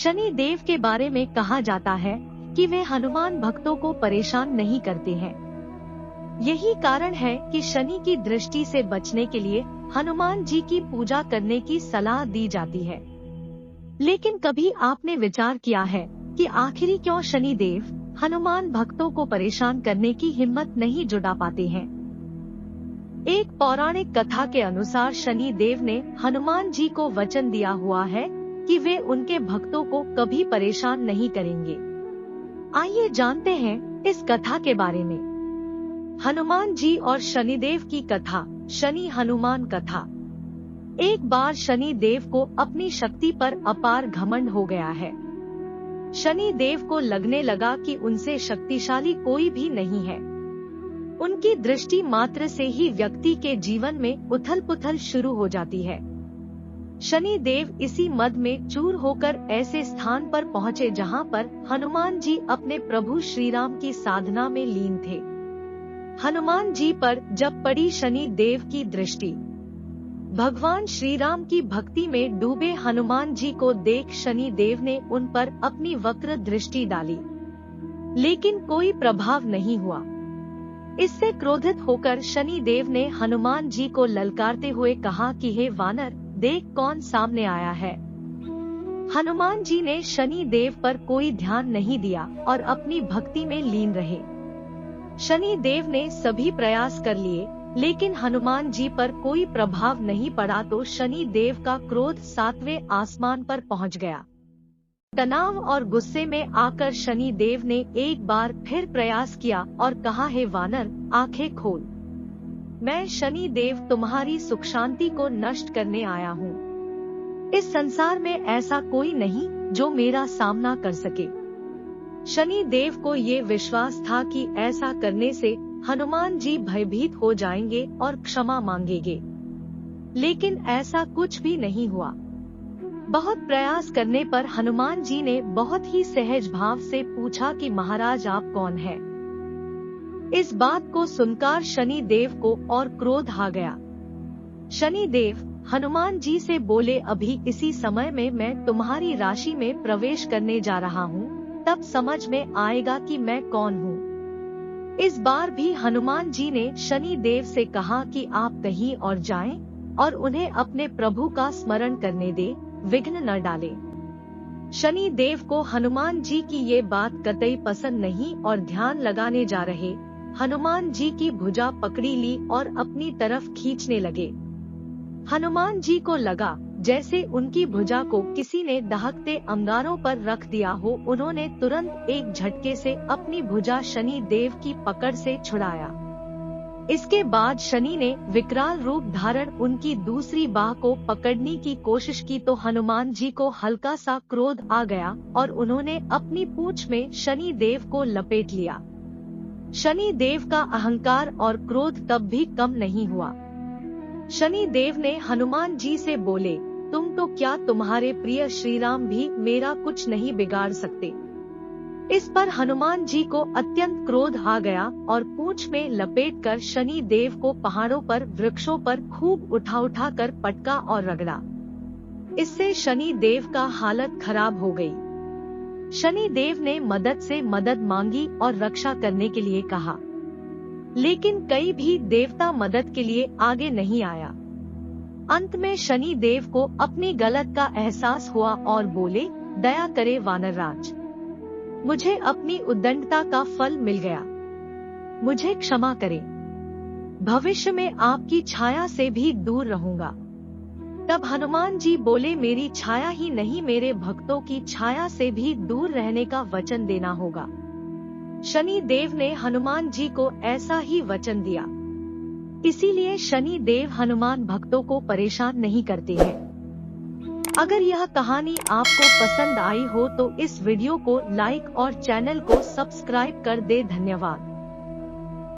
शनि देव के बारे में कहा जाता है कि वे हनुमान भक्तों को परेशान नहीं करते हैं। यही कारण है कि शनि की दृष्टि से बचने के लिए हनुमान जी की पूजा करने की सलाह दी जाती है। लेकिन कभी आपने विचार किया है कि आखिरी क्यों शनि देव हनुमान भक्तों को परेशान करने की हिम्मत नहीं जुटा पाते हैं? एक पौराणिक कथा के अनुसार शनि देव ने हनुमान जी को वचन दिया हुआ है कि वे उनके भक्तों को कभी परेशान नहीं करेंगे। आइए जानते हैं इस कथा के बारे में। हनुमान जी और शनिदेव की कथा। शनि हनुमान कथा। एक बार शनि देव को अपनी शक्ति पर अपार घमंड हो गया है। शनि देव को लगने लगा कि उनसे शक्तिशाली कोई भी नहीं है। उनकी दृष्टि मात्र से ही व्यक्ति के जीवन में उथल-पुथल शुरू हो जाती है। शनि देव इसी मद में चूर होकर ऐसे स्थान पर पहुँचे जहाँ पर हनुमान जी अपने प्रभु श्री राम की साधना में लीन थे। हनुमान जी पर जब पड़ी शनि देव की दृष्टि, भगवान श्री राम की भक्ति में डूबे हनुमान जी को देख शनि देव ने उन पर अपनी वक्र दृष्टि डाली, लेकिन कोई प्रभाव नहीं हुआ। इससे क्रोधित होकर शनि देव ने हनुमान जी को ललकारते हुए कहा कि हे वानर, देख कौन सामने आया है। हनुमान जी ने शनि देव पर कोई ध्यान नहीं दिया और अपनी भक्ति में लीन रहे। शनि देव ने सभी प्रयास कर लिए, लेकिन हनुमान जी पर कोई प्रभाव नहीं पड़ा तो शनि देव का क्रोध 7वें आसमान पर पहुंच गया। तनाव और गुस्से में आकर शनि देव ने एक बार फिर प्रयास किया और कहा, हे वानर, आंखें खोल। मैं शनि देव तुम्हारी सुख शांति को नष्ट करने आया हूँ। इस संसार में ऐसा कोई नहीं जो मेरा सामना कर सके। शनि देव को ये विश्वास था कि ऐसा करने से हनुमान जी भयभीत हो जाएंगे और क्षमा मांगेंगे, लेकिन ऐसा कुछ भी नहीं हुआ। बहुत प्रयास करने पर हनुमान जी ने बहुत ही सहज भाव से पूछा कि महाराज, आप कौन हैं? इस बात को सुनकर शनि देव को और क्रोध आ गया। शनि देव हनुमान जी से बोले, अभी इसी समय में मैं तुम्हारी राशि में प्रवेश करने जा रहा हूँ, तब समझ में आएगा कि मैं कौन हूँ। इस बार भी हनुमान जी ने शनि देव से कहा कि आप कहीं और जाएं और उन्हें अपने प्रभु का स्मरण करने दे, विघ्न न डाले। शनि देव को हनुमान जी की ये बात कतई पसंद नहीं और ध्यान लगाने जा रहे हनुमान जी की भुजा पकड़ी ली और अपनी तरफ खींचने लगे। हनुमान जी को लगा जैसे उनकी भुजा को किसी ने दहकते अंगारों पर रख दिया हो। उन्होंने तुरंत एक झटके से अपनी भुजा शनि देव की पकड़ से छुड़ाया। इसके बाद शनि ने विकराल रूप धारण उनकी दूसरी बाह को पकड़ने की कोशिश की तो हनुमान जी को हल्का सा क्रोध आ गया और उन्होंने अपनी पूंछ में शनि देव को लपेट लिया। शनि देव का अहंकार और क्रोध तब भी कम नहीं हुआ। शनि देव ने हनुमान जी से बोले, तुम तो क्या तुम्हारे प्रिय श्री राम भी मेरा कुछ नहीं बिगाड़ सकते। इस पर हनुमान जी को अत्यंत क्रोध आ गया और पूंछ में लपेटकर शनि देव को पहाड़ों पर, वृक्षों पर खूब उठा कर पटका और रगड़ा। इससे शनि देव का हालत खराब हो गई। शनि देव ने मदद से मदद मांगी और रक्षा करने के लिए कहा, लेकिन कई भी देवता मदद के लिए आगे नहीं आया। अंत में शनि देव को अपनी गलत का एहसास हुआ और बोले, दया करे वानरराज, मुझे अपनी उद्दंडता का फल मिल गया, मुझे क्षमा करें। भविष्य में आपकी छाया से भी दूर रहूंगा। तब हनुमान जी बोले, मेरी छाया ही नहीं, मेरे भक्तों की छाया से भी दूर रहने का वचन देना होगा। शनि देव ने हनुमान जी को ऐसा ही वचन दिया। इसीलिए शनि देव हनुमान भक्तों को परेशान नहीं करते हैं। अगर यह कहानी आपको पसंद आई हो तो इस वीडियो को लाइक और चैनल को सब्सक्राइब कर दे। धन्यवाद।